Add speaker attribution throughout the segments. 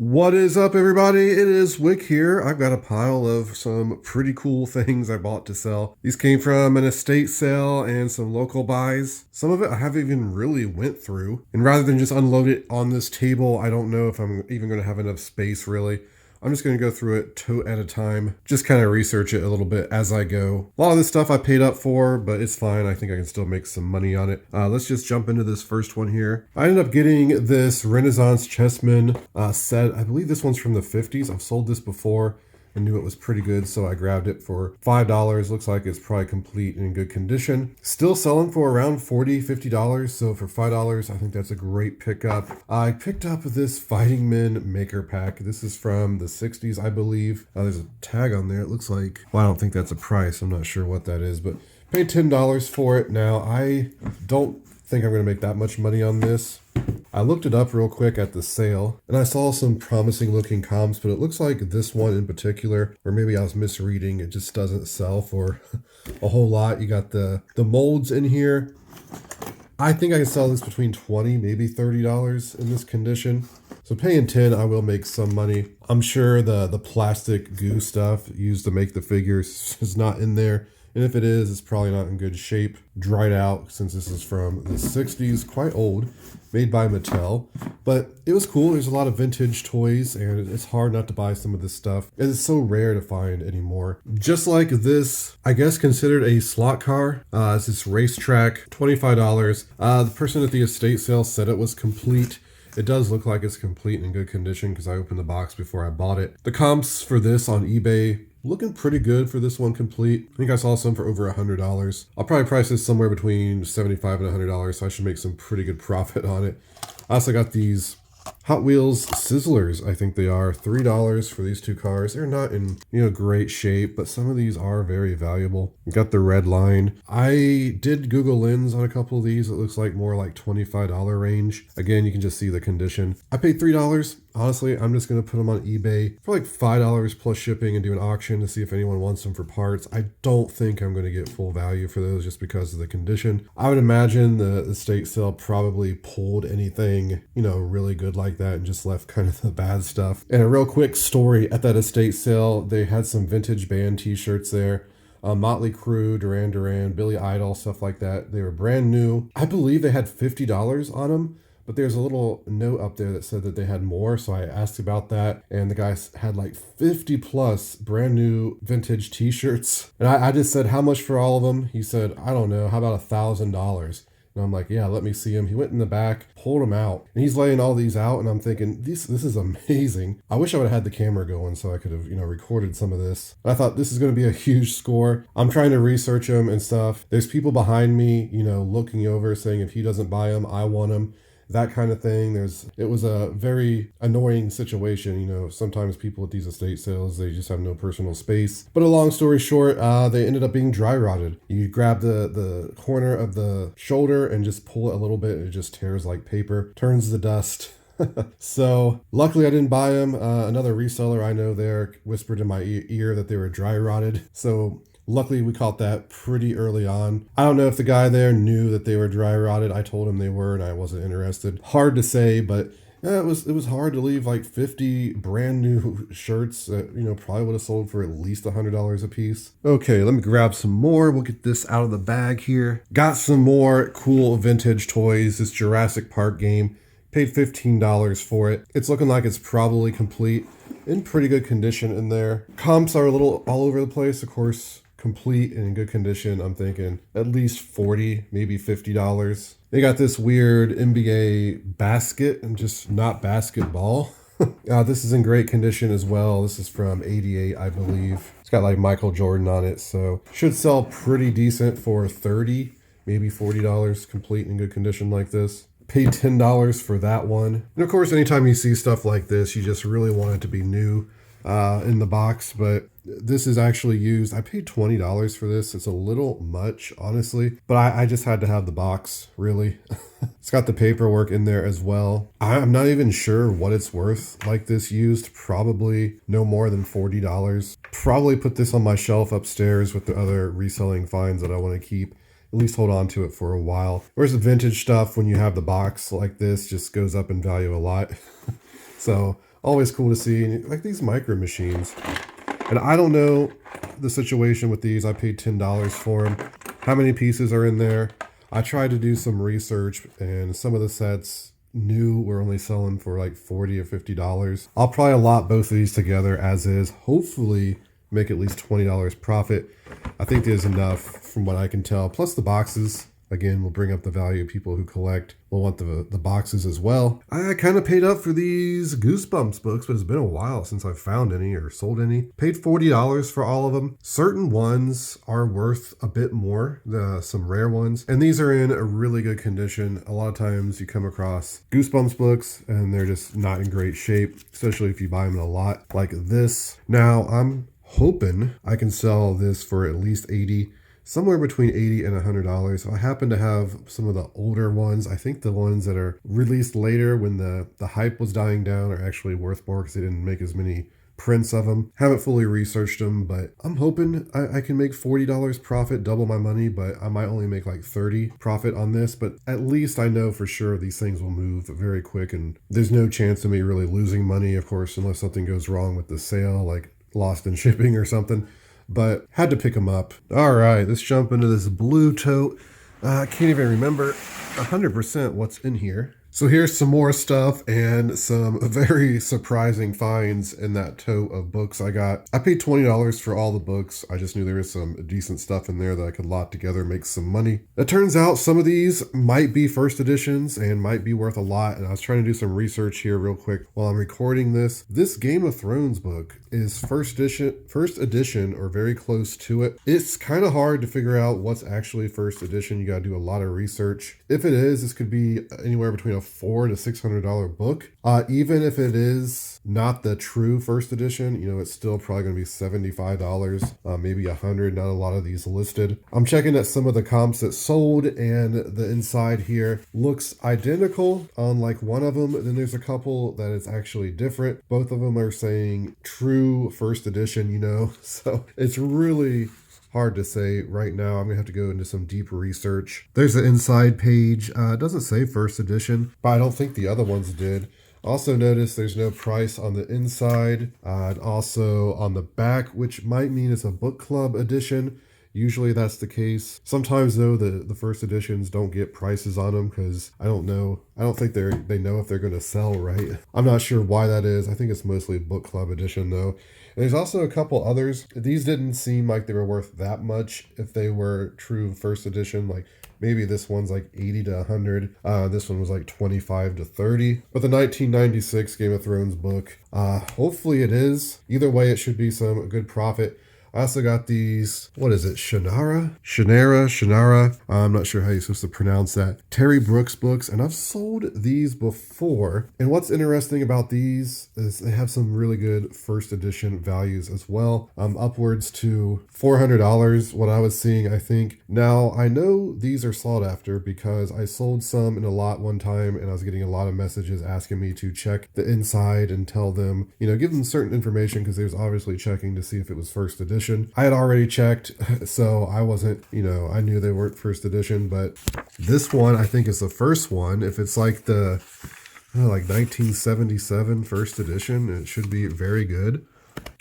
Speaker 1: What is up, everybody? It is Wick here. I've got a pile of some pretty cool things I bought to sell. These came from an estate sale and some local buys. Some of it I haven't even really went through. And rather than just unload it on this table, I don't know if I'm even going to have enough space, really. I'm just going to go through it tote at a time, just kind of research it a little bit as I go. A lot of this stuff I paid up for, but it's fine. I think I can still make some money on it. Let's just jump into this first one here. I ended up getting this Renaissance Chessman set. I believe this one's from the 50s. I've sold this before and knew it was pretty good, so I grabbed it for $5. Looks like it's probably complete and in good condition. Still selling for around $40, $50, so for $5, I think that's a great pickup. I picked up this Fighting Men Maker Pack. This is from the 60s, I believe. There's a tag on there. It looks like, well, I don't think that's a price. I'm not sure what that is, but paid $10 for it. Now, I don't think I'm going to make that much money on this. I looked it up real quick at the sale and I saw some promising looking comps, but it looks like this one in particular, or maybe I was misreading, it just doesn't sell for a whole lot. You got the molds in here. I think I can sell this between $20, maybe $30 in this condition. So paying $10, I will make some money. I'm sure the plastic goo stuff used to make the figures is not in there. And if it is, it's probably not in good shape. Dried out, since this is from the 60s, quite old, made by Mattel. But it was cool. There's a lot of vintage toys, and it's hard not to buy some of this stuff. And it's so rare to find anymore. Just like this, I guess considered a slot car. It's this racetrack, $25. The person at the estate sale said it was complete. It does look like it's complete and in good condition because I opened the box before I bought it. The comps for this on eBay, looking pretty good for this one complete. I think I saw some for over $100. I'll probably price this somewhere between $75 and $100, so I should make some pretty good profit on it. I also got these Hot Wheels Sizzlers, I think they are. $3 for these two cars. They're not in, great shape, but some of these are very valuable. Got the red line. I did Google Lens on a couple of these. It looks like more like $25 range. Again, you can just see the condition. I paid $3. Honestly, I'm just going to put them on eBay for like $5 plus shipping and do an auction to see if anyone wants them for parts. I don't think I'm going to get full value for those just because of the condition. I would imagine the estate sale probably pulled anything, really good like that and just left kind of the bad stuff. And a real quick story at that estate sale, they had some vintage band t-shirts there. Motley Crue, Duran Duran, Billy Idol, stuff like that. They were brand new. I believe they had $50 on them. But there's a little note up there that said that they had more, so I asked about that, and the guy had like 50 plus brand new vintage t-shirts. And I just said, how much for all of them? He said, I don't know, how about $1,000? And I'm like, yeah, let me see him. He went in the back, pulled them out, and he's laying all these out, and I'm thinking, this is amazing. I wish I would have had the camera going so I could have, recorded some of this. I thought this is going to be a huge score. I'm trying to research them and stuff. There's people behind me, looking over, saying if he doesn't buy them, I want them. That kind of thing. It was a very annoying situation. Sometimes people at these estate sales, they just have no personal space. But a long story short, they ended up being dry rotted. You grab the corner of the shoulder and just pull it a little bit. It just tears like paper, turns to dust. So luckily I didn't buy them. Another reseller I know there whispered in my ear that they were dry rotted. So luckily, we caught that pretty early on. I don't know if the guy there knew that they were dry rotted. I told him they were, and I wasn't interested. Hard to say, but it was hard to leave like 50 brand new shirts that, probably would have sold for at least $100 a piece. Okay, let me grab some more. We'll get this out of the bag here. Got some more cool vintage toys. This Jurassic Park game. Paid $15 for it. It's looking like it's probably complete. In pretty good condition in there. Comps are a little all over the place, of course. Complete and in good condition, I'm thinking at least $40, maybe $50. They got this weird NBA basket and just not basketball. This is in great condition as well. This is from '88, I believe. It's got like Michael Jordan on it, so should sell pretty decent for $30, maybe $40 complete and in good condition like this. Paid $10 for that one. And of course, anytime you see stuff like this, you just really want it to be new in the box, but this is actually used. I paid $20 for this. It's a little much, honestly, but I just had to have the box, really. It's got the paperwork in there as well. I'm not even sure what it's worth like this used. Probably no more than $40. Probably put this on my shelf upstairs with the other reselling finds that I want to keep. At least hold on to it for a while. Whereas the vintage stuff, when you have the box like this, just goes up in value a lot. So Always cool to see, like these micro machines. And I don't know the situation with these. I paid $10 for them. How many pieces are in there? I tried to do some research, and some of the sets new were only selling for like $40 or $50. I'll probably lot both of these together as is. Hopefully make at least $20 profit. I think there's enough from what I can tell. Plus the boxes. Again, will bring up the value of people who collect. Will want the boxes as well. I kind of paid up for these Goosebumps books, but it's been a while since I've found any or sold any. Paid $40 for all of them. Certain ones are worth a bit more, some rare ones. And these are in a really good condition. A lot of times you come across Goosebumps books and they're just not in great shape, especially if you buy them in a lot like this. Now, I'm hoping I can sell this for at least $80. Somewhere between $80 and $100. I happen to have some of the older ones. I think the ones that are released later when the hype was dying down are actually worth more because they didn't make as many prints of them. Haven't fully researched them, but I'm hoping I can make $40 profit, double my money, but I might only make like $30 profit on this. But at least I know for sure these things will move very quick, and there's no chance of me really losing money, of course, unless something goes wrong with the sale, like lost in shipping or something. But had to pick them up. All right, let's jump into this blue tote. I can't even remember 100% what's in here. So here's some more stuff and some very surprising finds in that tote of books I got. I paid $20 for all the books. I just knew there was some decent stuff in there that I could lot together and make some money. It turns out some of these might be first editions and might be worth a lot. And I was trying to do some research here real quick while I'm recording this. This Game of Thrones book is first edition or very close to it. It's kind of hard to figure out what's actually first edition. You got to do a lot of research. If it is, this could be anywhere between a $400 to $600 book. Even if it is not the true first edition, you know, it's still probably going to be $75, maybe $100. Not a lot of these listed. I'm checking at some of the comps that sold, and the inside here looks identical on like one of them. Then there's a couple that is actually different. Both of them are saying true first edition, you know, so it's really hard to say right now. I'm gonna have to go into some deep research. There's an inside page. It doesn't say first edition, but I don't think the other ones did. Also notice there's no price on the inside, and also on the back, which might mean it's a book club edition. Usually that's the case. Sometimes though, the first editions don't get prices on them because I don't know. I don't think they know if they're going to sell right. I'm not sure why that is. I think it's mostly book club edition though. And there's also a couple others. These didn't seem like they were worth that much if they were true first edition. Like maybe this one's like 80 to 100. This one was like 25 to 30. But the 1996 Game of Thrones book, hopefully it is. Either way, it should be some good profit. I also got these, what is it, Shannara? I'm not sure how you're supposed to pronounce that. Terry Brooks books, and I've sold these before. And what's interesting about these is they have some really good first edition values as well. Upwards to $400, what I was seeing, I think. Now, I know these are sought after because I sold some in a lot one time, and I was getting a lot of messages asking me to check the inside and tell them, you know, give them certain information because they was obviously checking to see if it was first edition. I had already checked, so I wasn't, you know, I knew they weren't first edition, but this one I think is the first one. If it's like the like 1977 first edition, it should be very good.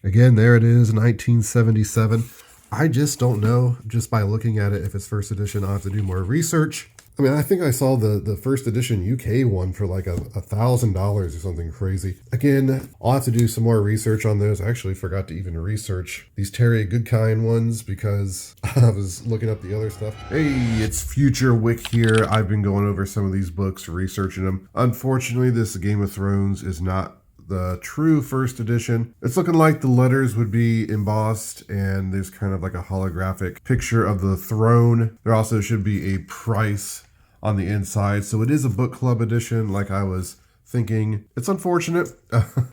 Speaker 1: Again, there it is, 1977. I just don't know just by looking at it if it's first edition. I'll have to do more research. I mean, I think I saw the first edition UK one for like $1,000 or something crazy. Again, I'll have to do some more research on those. I actually forgot to even research these Terry Goodkind ones because I was looking up the other stuff. Hey, it's Future Wick here. I've been going over some of these books, researching them. Unfortunately, this Game of Thrones is not the true first edition. It's looking like the letters would be embossed and there's kind of like a holographic picture of the throne. There also should be a price on the inside. So it is a book club edition like I was thinking. It's unfortunate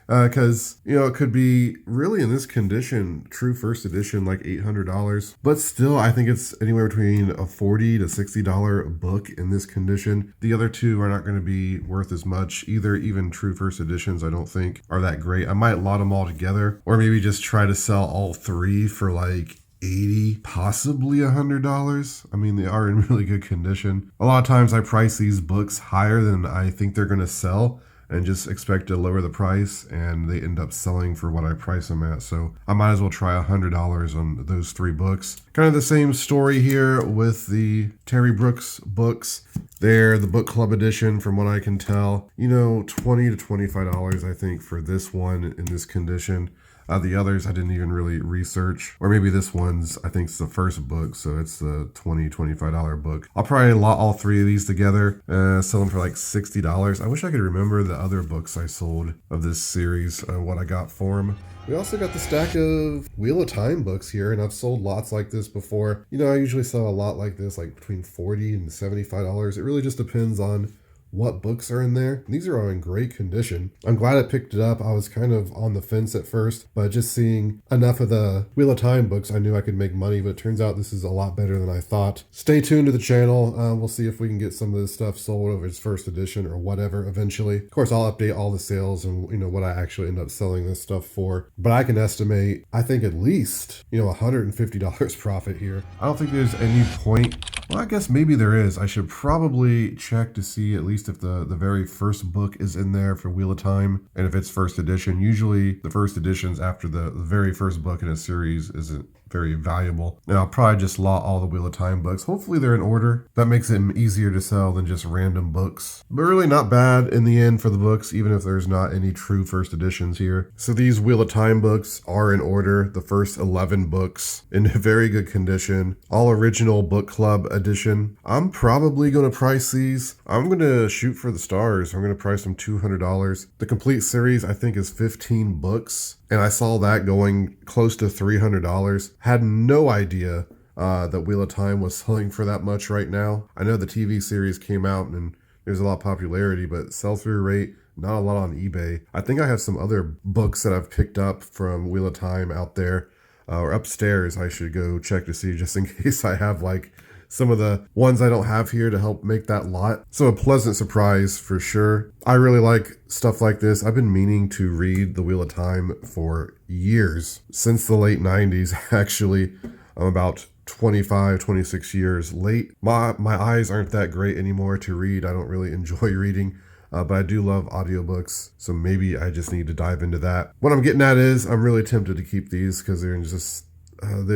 Speaker 1: because, you know, it could be really in this condition, true first edition, like $800. But still, I think it's anywhere between a $40 to $60 book in this condition. The other two are not going to be worth as much either. Even true first editions, I don't think are that great. I might lot them all together or maybe just try to sell all three for like $80, possibly $100. I mean, they are in really good condition. A lot of times I price these books higher than I think they're going to sell and just expect to lower the price, and they end up selling for what I price them at. So I might as well try $100 on those 3 books. Kind of the same story here with the Terry Brooks books. They're the book club edition from what I can tell. You know, $20 to $25 I think for this one in this condition. The others I didn't even really research. Or maybe this one's, I think it's the first book, so it's the $20, $25 book. I'll probably lot all 3 of these together, sell them for like $60. I wish I could remember the other books I sold of this series, what I got for them. We also got the stack of Wheel of Time books here, and I've sold lots like this before. You know, I usually sell a lot like this, like between $40 and $75. It really just depends on what books are in there. These are all in great condition. I'm glad I picked it up. I was kind of on the fence at first, but just seeing enough of the Wheel of Time books, I knew I could make money, but it turns out this is a lot better than I thought. Stay tuned to the channel. We'll see if we can get some of this stuff sold over its first edition or whatever eventually. Of course, I'll update all the sales and, you know, what I actually end up selling this stuff for, but I can estimate, I think at least, you know, $150 profit here. I don't think there's any point. Well, I guess maybe there is. I should probably check to see at least if the very first book is in there for Wheel of Time, and if it's first edition. Usually the first editions after the very first book in a series isn't very valuable. And I'll probably just lot all the Wheel of Time books. Hopefully they're in order. That makes it easier to sell than just random books. But really not bad in the end for the books, even if there's not any true first editions here. So these Wheel of Time books are in order. The first 11 books in very good condition. All original book club edition. I'm probably going to price these. I'm going to shoot for the stars. I'm going to price them $200. The complete series I think is 15 books. And I saw that going close to $300. Had no idea that Wheel of Time was selling for that much right now. I know the TV series came out and there's a lot of popularity, but sell-through rate, not a lot on eBay. I think I have some other books that I've picked up from Wheel of Time out there, or upstairs. I should go check to see just in case I have like some of the ones I don't have here to help make that lot. So a pleasant surprise for sure. I really like stuff like this. I've been meaning to read The Wheel of Time for years, since the late 90s actually. I'm about 25, 26 years late. My eyes aren't that great anymore to read. I don't really enjoy reading. But I do love audiobooks, so maybe I just need to dive into that. What I'm getting at is I'm really tempted to keep these because they're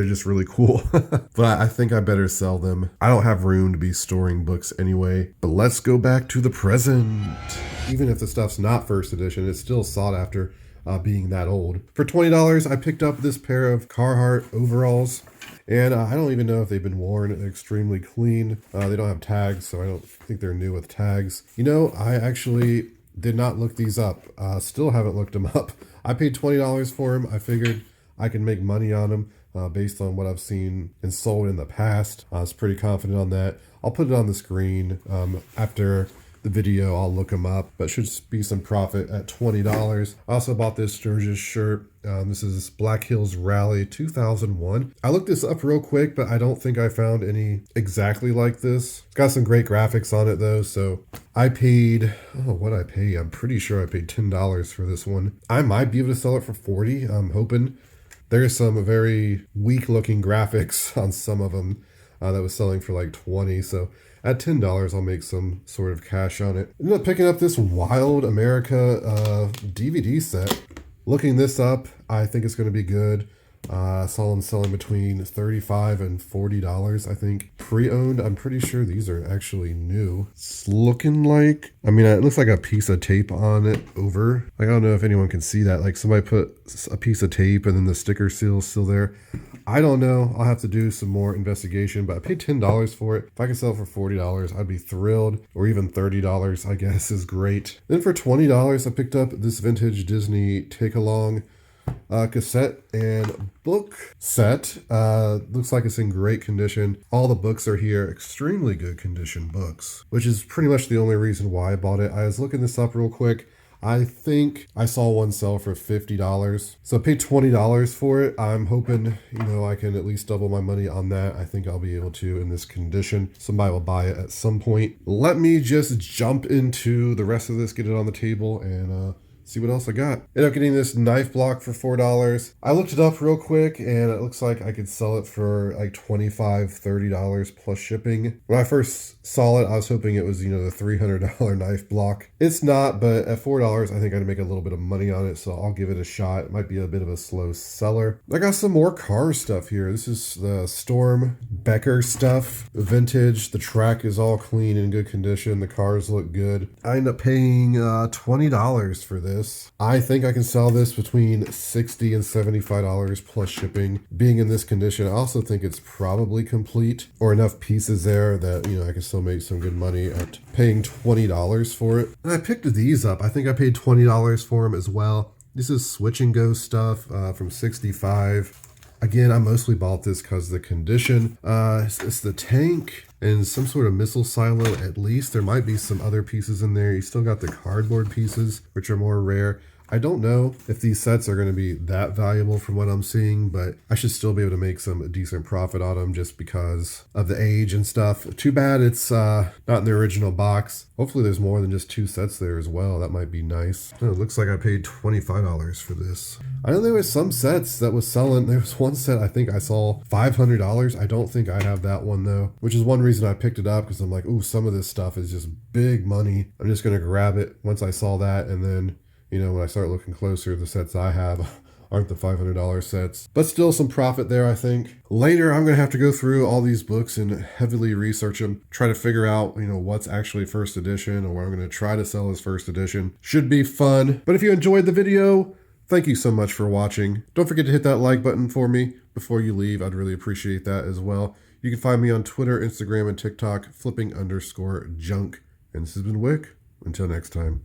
Speaker 1: just really cool. But I think I better sell them. I don't have room to be storing books anyway. But let's go back to the present. Even if the stuff's not first edition, it's still sought after, being that old. For $20, I picked up this pair of Carhartt overalls. And I don't even know if they've been worn. They're extremely clean. They don't have tags, so I don't think they're new with tags. You know, I actually did not look these up. Still haven't looked them up. I paid $20 for them. I figured I can make money on them. Based on what I've seen and sold in the past. I was pretty confident on that. I'll put it on the screen after the video. I'll look them up, but should be some profit at $20. I also bought this Sturgis shirt. This is Black Hills Rally 2001. I looked this up real quick, but I don't think I found any exactly like this. It's got some great graphics on it though, so I paid, what'd I pay? I'm pretty sure I paid $10 for this one. I might be able to sell it for $40. I'm hoping. There's some very weak looking graphics on some of them that was selling for like $20. So at $10, I'll make some sort of cash on it. Ended up picking up this Wild America DVD set. Looking this up, I think it's going to be good. I saw them selling between $35 and $40, I think. Pre-owned, I'm pretty sure these are actually new. It's looking like, I mean, it looks like a piece of tape on it over. Like, I don't know if anyone can see that. Like somebody put a piece of tape and then the sticker seal is still there. I don't know. I'll have to do some more investigation, but I paid $10 for it. If I could sell it for $40, I'd be thrilled. Or even $30, I guess, is great. Then for $20, I picked up this vintage Disney take-along cassette and book set. Looks like it's in great condition. All the books are here, extremely good condition books, which is pretty much the only reason why I bought it. I was looking this up real quick. I think I saw one sell for $50. So I paid $20 for it. I'm hoping, I can at least double my money on that. I think I'll be able to in this condition. Somebody will buy it at some point. Let me just jump into the rest of this, get it on the table, and see what else I got. Ended up getting this knife block for $4. I looked it up real quick and it looks like I could sell it for like $25, $30 plus shipping. When I first saw it, I was hoping it was, the $300 knife block. It's not, but at $4, I think I'd make a little bit of money on it, so I'll give it a shot. It might be a bit of a slow seller. I got some more car stuff here. This is the Storm Becker stuff. Vintage. The track is all clean and in good condition. The cars look good. I end up paying $20 for this. I think I can sell this between $60 and $75 plus shipping. Being in this condition, I also think it's probably complete or enough pieces there that, I can still make some good money at paying $20 for it. And I picked these up. I think I paid $20 for them as well. This is Switch and Go stuff from 65. Again, I mostly bought this because of the condition. It's the tank and some sort of missile silo at least. There might be some other pieces in there. You still got the cardboard pieces, which are more rare. I don't know if these sets are going to be that valuable from what I'm seeing, but I should still be able to make some decent profit on them just because of the age and stuff. Too bad it's not in the original box. Hopefully there's more than just 2 sets there as well. That might be nice. Oh, it looks like I paid $25 for this. I know there was some sets that was selling. There was one set I think I saw $500. I don't think I have that one though, which is one reason I picked it up because I'm like, ooh, some of this stuff is just big money. I'm just going to grab it once I saw that, and then when I start looking closer, the sets I have aren't the $500 sets. But still some profit there, I think. Later, I'm going to have to go through all these books and heavily research them, try to figure out, what's actually first edition or what I'm going to try to sell as first edition. Should be fun. But if you enjoyed the video, thank you so much for watching. Don't forget to hit that like button for me before you leave. I'd really appreciate that as well. You can find me on Twitter, Instagram, and TikTok, flipping_junk. And this has been Wick. Until next time.